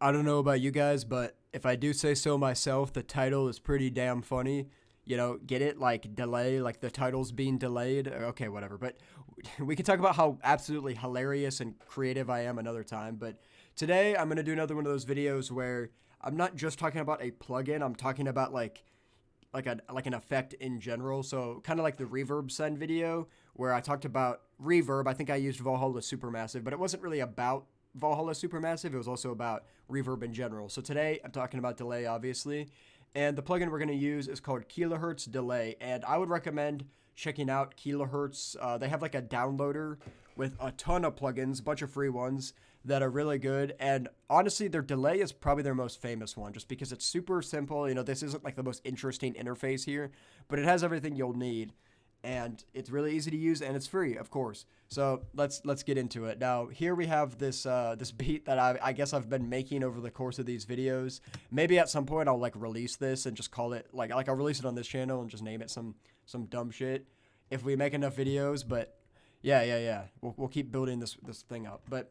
I don't know about you guys, but if I do say so myself, the title is pretty damn funny. You know, get it? Like delay, like the title's being delayed. Okay, whatever. But we can talk about how absolutely hilarious and creative I am another time. But today I'm gonna do another one of those videos where I'm not just talking about a plugin. I'm talking about like an effect in general. So kind of like the reverb send video where I talked about reverb. I think I used Valhalla Supermassive, but it wasn't really about Valhalla Supermassive. It was also about reverb in general. So today I'm talking about delay, obviously. And the plugin we're going to use is called Kilohertz Delay. And I would recommend checking out Kilohertz. They have like a downloader with a ton of plugins, a bunch of free ones that are really good. And honestly, their delay is probably their most famous one just because it's super simple. You know, this isn't like the most interesting interface here, but it has everything you'll need. And it's really easy to use and it's free, of course. So let's get into it. Now here we have this this beat that I guess I've been making over the course of these videos. Maybe at some point I'll like release this and just call it like I'll release it on this channel and just name it some dumb shit if we make enough videos. But yeah. We'll keep building this thing up. But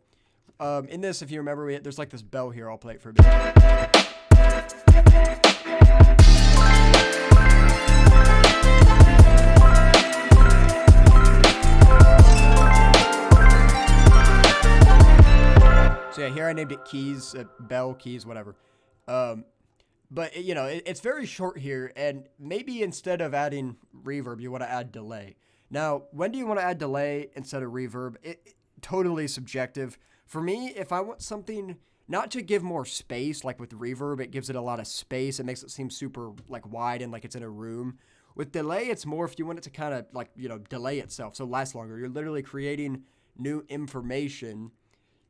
in this, if you remember, there's like this bell here. I'll play it for a bit. So yeah, here I named it keys, bell, keys, whatever. But you know, it's very short here, and maybe instead of adding reverb, you want to add delay. Now, when do you want to add delay instead of reverb? It totally subjective. For me, if I want something not to give more space, like with reverb, it gives it a lot of space. It makes it seem super like wide and like it's in a room. With delay, it's more if you want it to kind of like, you know, delay itself, so last longer. You're literally creating new information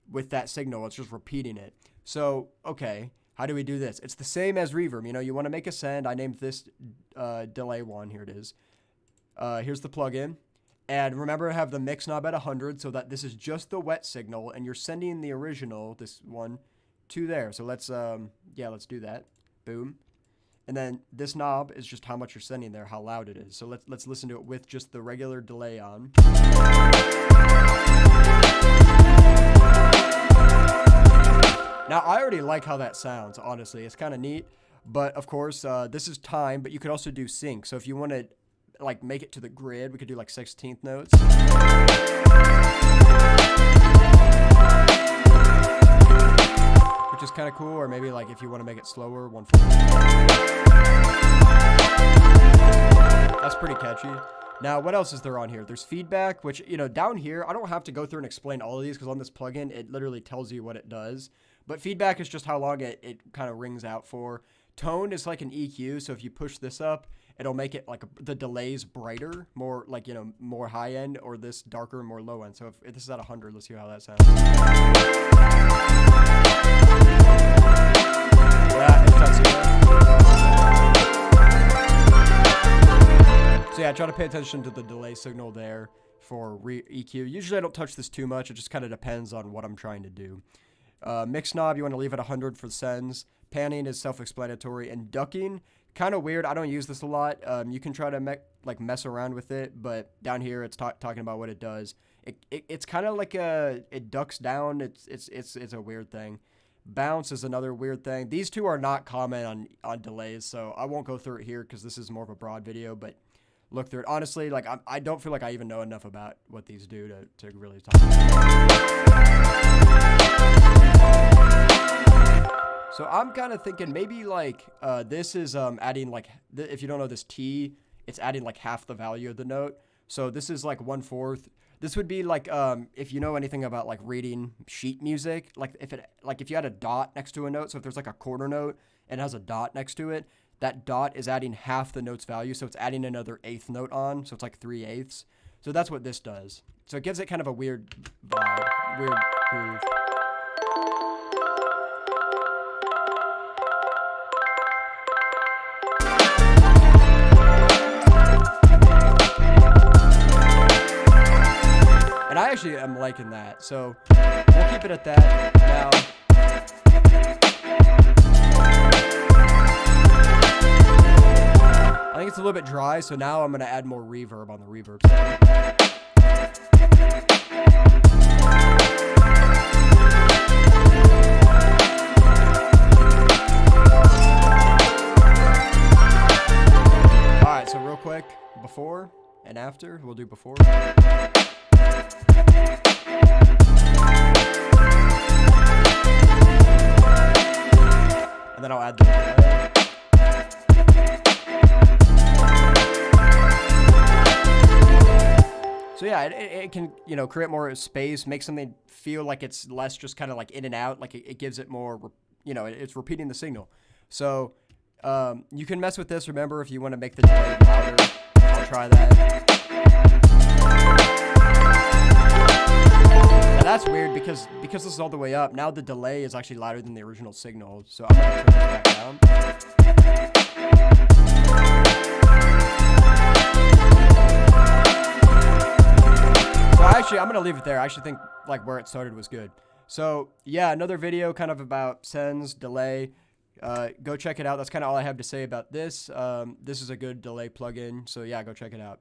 with that signal. It's just repeating it. So, okay, how do we do this? It's the same as reverb. You know, you want to make a send. I named this delay one. Here it is. Here's the plugin. And remember, I have the mix knob at 100 so that this is just the wet signal, and you're sending the original, this one, to there. So let's do that. Boom. And then this knob is just how much you're sending there, how loud it is. So let's listen to it with just the regular delay on. Now, I already like how that sounds, honestly. It's kind of neat. But, of course, this is time, but you could also do sync. So if you want to, like, make it to the grid, we could do, like, 16th notes. Which is kind of cool. Or maybe, like, if you want to make it slower, 140. That's pretty catchy. Now, what else is there on here? There's feedback, which, you know, down here, I don't have to go through and explain all of these because on this plugin, it literally tells you what it does. But feedback is just how long it kind of rings out for. Tone is like an EQ, so if you push this up, it'll make it like the delays brighter, more like, you know, more high end, or this darker, more low end. So if this is at 100, let's see how that sounds. Yeah, it cuts it. So yeah, try to pay attention to the delay signal there for EQ. Usually I don't touch this too much. It just kind of depends on what I'm trying to do. Mix knob, you want to leave it 100 for sends. Panning is self-explanatory. And ducking, kind of weird. I don't use this a lot. You can try to mess around with it, but down here it's talking about what it does. It's kind of like it ducks down. It's a weird thing. Bounce is another weird thing. These two are not common on delays, so I won't go through it here because this is more of a broad video, but look through it. Honestly, like I don't feel like I even know enough about what these do to really talk about it. So I'm kind of thinking maybe like this is adding like, if you don't know this T, it's adding like half the value of the note. So this is like 1/4. This would be like if you know anything about like reading sheet music, like if you had a dot next to a note. So if there's like a quarter note and it has a dot next to it, that dot is adding half the note's value. So it's adding another eighth note on. So it's like 3/8. So that's what this does. So it gives it kind of a weird vibe, weird groove. And I actually am liking that, so we'll keep it at that. Now, I think it's a little bit dry, so now I'm going to add more reverb on the reverb side. before and after. We'll do before. And then I'll add the delay. So yeah, it can, you know, create more space, make something feel like it's less just kind of like in and out, like it gives it more, you know, it's repeating the signal. So you can mess with this. Remember, if you want to make the delay louder, I'll try that. Now that's weird because this is all the way up. Now the delay is actually louder than the original signal. So I'm going to turn this back down. Actually, I'm going to leave it there. I actually think like where it started was good. So yeah, another video kind of about sends, delay. Go check it out. That's kind of all I have to say about this. This is a good delay plugin. So yeah, go check it out.